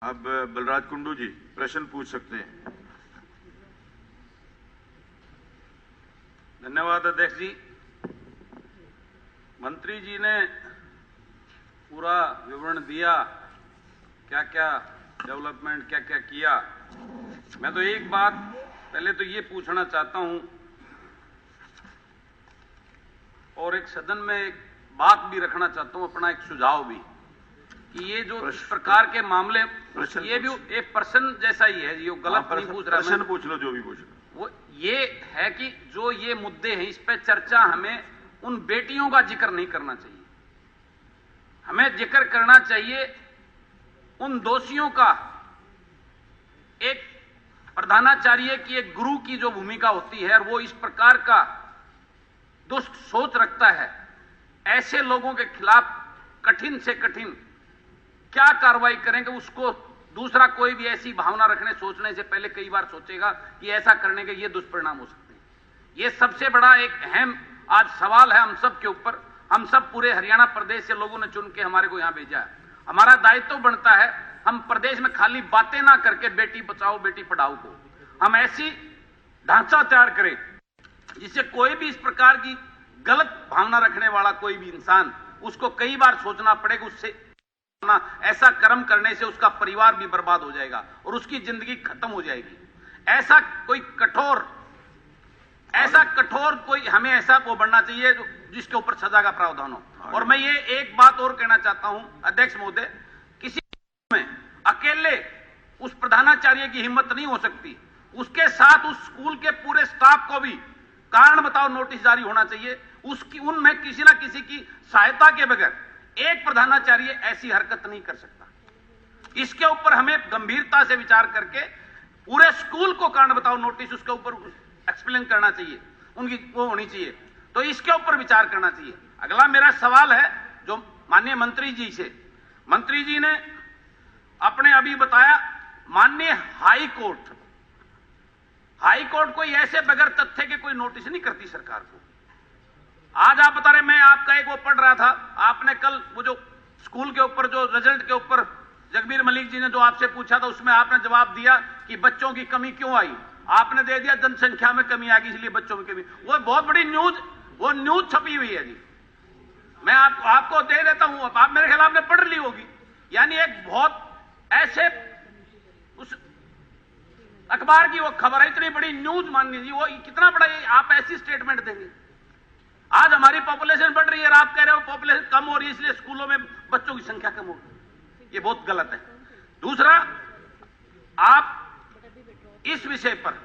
अब बलराज कुंडू जी प्रश्न पूछ सकते हैं। धन्यवाद अध्यक्ष जी। मंत्री जी ने पूरा विवरण दिया, क्या क्या डेवलपमेंट क्या क्या किया। मैं तो एक बात पहले तो ये पूछना चाहता हूं और एक सदन में एक बात भी रखना चाहता हूं, अपना एक सुझाव भी, कि ये जो इस प्रकार के मामले, ये भी एक प्रश्न जैसा ही है, ये गलत नहीं पूछ रहा, प्रश्न पूछ लो जो भी पूछ लो। वो ये है कि जो ये मुद्दे हैं इस पे चर्चा हमें उन बेटियों का जिक्र नहीं करना चाहिए, हमें जिक्र करना चाहिए उन दोषियों का। एक प्रधानाचार्य की, एक गुरु की जो भूमिका होती है, और वो इस प्रकार का दुष्ट सोच रखता है, ऐसे लोगों के खिलाफ कठिन से कठिन क्या कार्रवाई करेंगे, उसको दूसरा कोई भी ऐसी भावना रखने सोचने से पहले कई बार सोचेगा कि ऐसा करने के ये दुष्परिणाम हो सकते हैं। ये सबसे बड़ा एक अहम आज सवाल है हम सब के ऊपर। हम सब पूरे हरियाणा प्रदेश से लोगों ने चुन के हमारे को यहां भेजा है। हमारा दायित्व बनता है हम प्रदेश में खाली बातें ना करके बेटी बचाओ बेटी पढ़ाओ को हम ऐसी ढांचा तैयार करें जिससे कोई भी इस प्रकार की गलत भावना रखने वाला कोई भी इंसान, उसको कई बार सोचना पड़ेगा, उससे ऐसा कर्म करने से उसका परिवार भी बर्बाद हो जाएगा और उसकी जिंदगी खत्म हो जाएगी। ऐसा कोई कठोर कोई हमें ऐसा वो बनना चाहिए जिसके ऊपर सजा का प्रावधान हो। और मैं ये एक बात और कहना चाहता हूं अध्यक्ष महोदय, किसी में अकेले उस प्रधानाचार्य की हिम्मत नहीं हो सकती, उसके साथ उस स्कूल के पूरे स्टाफ को भी कारण बताओ नोटिस जारी होना चाहिए। उसकी उनमें किसी ना किसी की सहायता के बगैर एक प्रधानाचार्य ऐसी हरकत नहीं कर सकता। इसके ऊपर हमें गंभीरता से विचार करके पूरे स्कूल को कारण बताओ नोटिस उसके ऊपर एक्सप्लेन करना चाहिए, उनकी वो होनी चाहिए, तो इसके ऊपर विचार करना चाहिए। अगला मेरा सवाल है जो माननीय मंत्री जी से, मंत्री जी ने अपने अभी बताया माननीय हाई कोर्ट कोई ऐसे बगैर तथ्य के कोई नोटिस नहीं करती सरकार को। आज आप बता रहे, मैं आपका एक वो पढ़ रहा था, आपने कल वो जो स्कूल के ऊपर जो रिजल्ट के ऊपर जगबीर मलिक जी ने जो आपसे पूछा था उसमें आपने जवाब दिया कि बच्चों की कमी क्यों आई। आपने दे दिया जनसंख्या में कमी आ गई इसलिए बच्चों में कमी। वो बहुत बड़ी न्यूज छपी हुई है जी, मैं आपको दे देता हूं, आप मेरे ख्याल आपने पढ़ ली होगी। यानी एक बहुत ऐसे उस अखबार की वो खबर है, इतनी बड़ी न्यूज मान लीजिए, वो कितना बड़ा आप ऐसी स्टेटमेंट देंगे। आज हमारी पॉपुलेशन बढ़ रही है और आप कह रहे हो पॉपुलेशन कम हो रही है इसलिए स्कूलों में बच्चों की संख्या कम हो रही, ये बहुत गलत है। दूसरा, आप इस विषय पर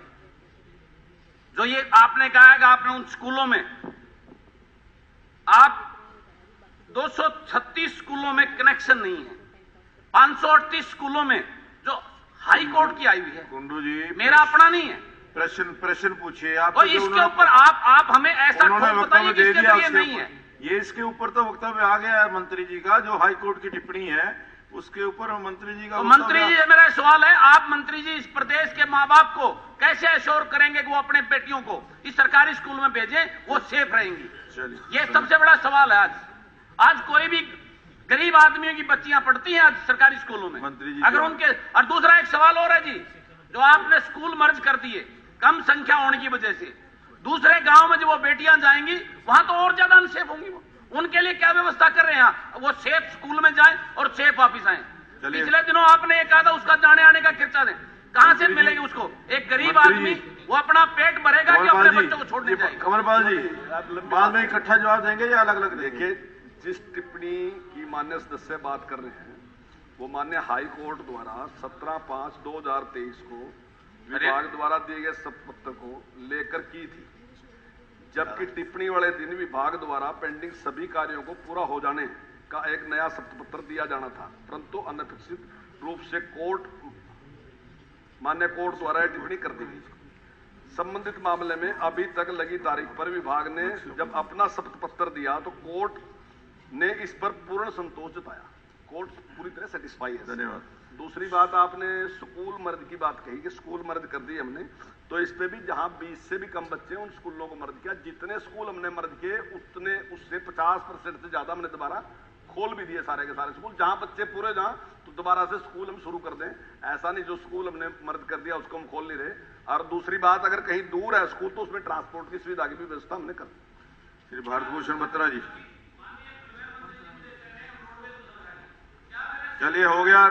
जो ये आपने कहा है कि आपने उन स्कूलों में आप 236 स्कूलों में कनेक्शन नहीं है, 538 स्कूलों में जो हाई कोर्ट की आई हुई है, कुंडू जी मेरा अपना नहीं है। प्रश्न पूछिए आप, तो इसके ऊपर आप हमें ऐसा ठोस बताइए कि इसके लिए नहीं है। ये इसके ऊपर तो वक्तव्य आ गया है मंत्री जी का, जो हाई कोर्ट की टिप्पणी है उसके ऊपर मंत्री जी का। तो मंत्री जी मेरा सवाल है, आप मंत्री जी इस प्रदेश के माँ बाप को कैसे एश्योर करेंगे कि वो अपने बेटियों को इस सरकारी स्कूल में भेजें, वो सेफ रहेंगी? ये सबसे बड़ा सवाल है। आज कोई भी गरीब आदमियों की बच्चियां पढ़ती हैं आज सरकारी स्कूलों में, मंत्री जी अगर उनके। और दूसरा एक सवाल और है जी, जो आपने स्कूल मर्ज कर दिए कम संख्या होने की वजह से, दूसरे गांव में जो वो बेटियां जाएंगी वहां तो और ज्यादा अनसेफ होंगी। वो उनके लिए क्या व्यवस्था कर रहे हैं, वो सेफ स्कूल में जाएं और सेफ वापिस आए। पिछले दिनों आपने एक कहा था उसका जाने आने का खर्चा दें, कहां से मिलेगी उसको? एक गरीब आदमी वो अपना पेट भरेगा कि अपने बच्चों को छोड़ने जाएगा? कमलपाल जी बाद में इकट्ठा जवाब देंगे या अलग अलग देंगे? जिस टिप्पणी की माननीय सदस्य बात कर रहे हैं वो माननीय हाई कोर्ट द्वारा 17/5/2023 को विभाग द्वारा दिए गए शपथ को लेकर की थी, जबकि टिप्पणी वाले दिन विभाग द्वारा पेंडिंग सभी कार्यों को पूरा हो जाने का एक नया शपथ दिया जाना था, परंतु अनपेक्षित रूप से माननीय कोर्ट द्वारा टिप्पणी कर दी गई। संबंधित मामले में अभी तक लगी तारीख पर विभाग ने जब अपना शपथ पत्र दिया तो कोर्ट ने इस पर पूर्ण संतोष जताया, कोर्ट पूरी तरह सेटिस्फाई है। धन्यवाद। दूसरी बात, आपने स्कूल मर्ज की बात कही कि स्कूल मर्ज कर दी हमने, तो इस पे भी जहां 20 से भी कम बच्चे हैं उन स्कूलों को मर्ज किया। जितने स्कूल हमने मर्ज किए उतने उससे 50% से ज्यादा हमने दोबारा खोल भी दिए सारे के सारे स्कूल। जहां बच्चे पूरे जहां तो दोबारा से स्कूल हम शुरू कर दें, ऐसा नहीं जो स्कूल हमने मर्ज कर दिया उसको हम खोल नहीं रहे। और दूसरी बात, अगर कहीं दूर है स्कूल तो उसमें ट्रांसपोर्ट की सुविधा की भी व्यवस्था हमने कर दी। श्री भारत भूषण बत्रा जी, चलिए हो गया।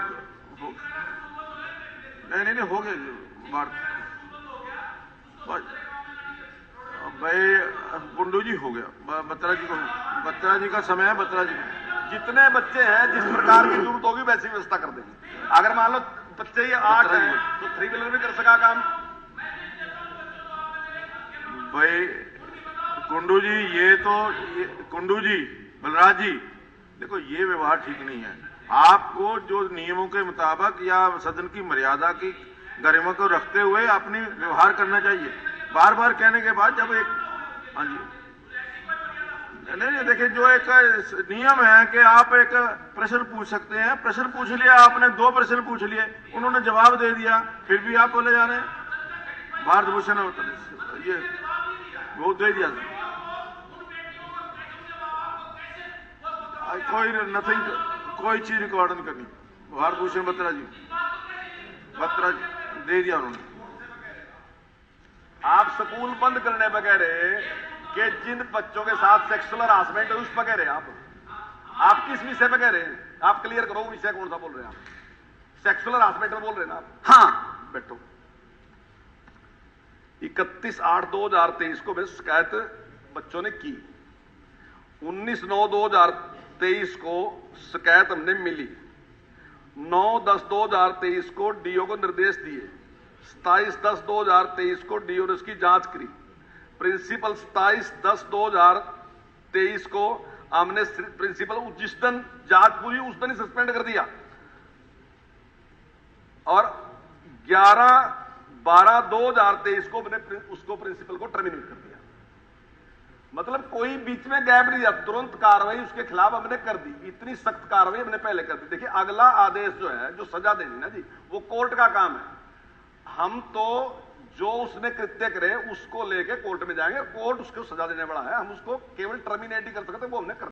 नहीं हो गया भाई, गुंडू जी हो गया। बत्रा जी को, बत्रा जी का समय है। बत्रा जी जितने बच्चे हैं जिस प्रकार की जरूरत होगी वैसी व्यवस्था कर देंगे। अगर मान लो बच्चे ही 8 हैं तो 3 व्हीलर भी कर सका काम। भाई कुंडू जी, कुंडू जी, बलराज जी, देखो ये व्यवहार ठीक नहीं है। आपको जो नियमों के मुताबिक या सदन की मर्यादा की गरिमा को रखते हुए अपनी व्यवहार करना चाहिए। बार बार कहने के बाद जब एक, हाँ जी, नहीं देखिए, जो एक नियम है कि आप एक प्रश्न पूछ सकते हैं, प्रश्न पूछ लिया आपने, 2 प्रश्न पूछ लिए, उन्होंने जवाब दे दिया, फिर भी आप बोले जा रहे हैं भारत भूषण ये वो दे दिया। कोई चीज रिकॉर्ड नहीं करनी। भारत भूषण बत्रा जी दे दिया उन्होंने। आप स्कूल बंद करने पर कह रहे कि जिन बच्चों के साथ सेक्सुअल हरासमेंट है उस पर कह रहे हैं आप किस विषय पे कह रहे हैं? आप क्लियर करो, विषय कौन सा बोल रहे हैं आप? सेक्सुअल हरासमेंट में बोल रहे हैं ना आप? हाँ, बैठो। 31/8/2023 को शिकायत बच्चों ने की। 19/9/2023 को शिकायत हमने मिली। 9/10/2023 को डीओ को निर्देश दिए। 27/10/2023 को डीओ ने उसकी जांच करी। प्रिंसिपल 27/10/2023 को हमने प्रिंसिपल जिस दिन जांच पूरी उस दिन ही सस्पेंड कर दिया और 11/12/2023 को मैंने उसको प्रिंसिपल को टर्मिनेट कर दिया। मतलब कोई बीच में गैप नहीं दिया, तुरंत कार्रवाई उसके खिलाफ हमने कर दी। इतनी सख्त कार्रवाई हमने पहले कर दी। देखिए, अगला आदेश जो है, जो सजा देनी ना जी, वो कोर्ट का काम है। हम तो जो उसने कृत्य करे उसको लेके कोर्ट में जाएंगे, कोर्ट उसको सजा देने वाला है, हम उसको केवल टर्मिनेट ही कर सकते, वो हमने कर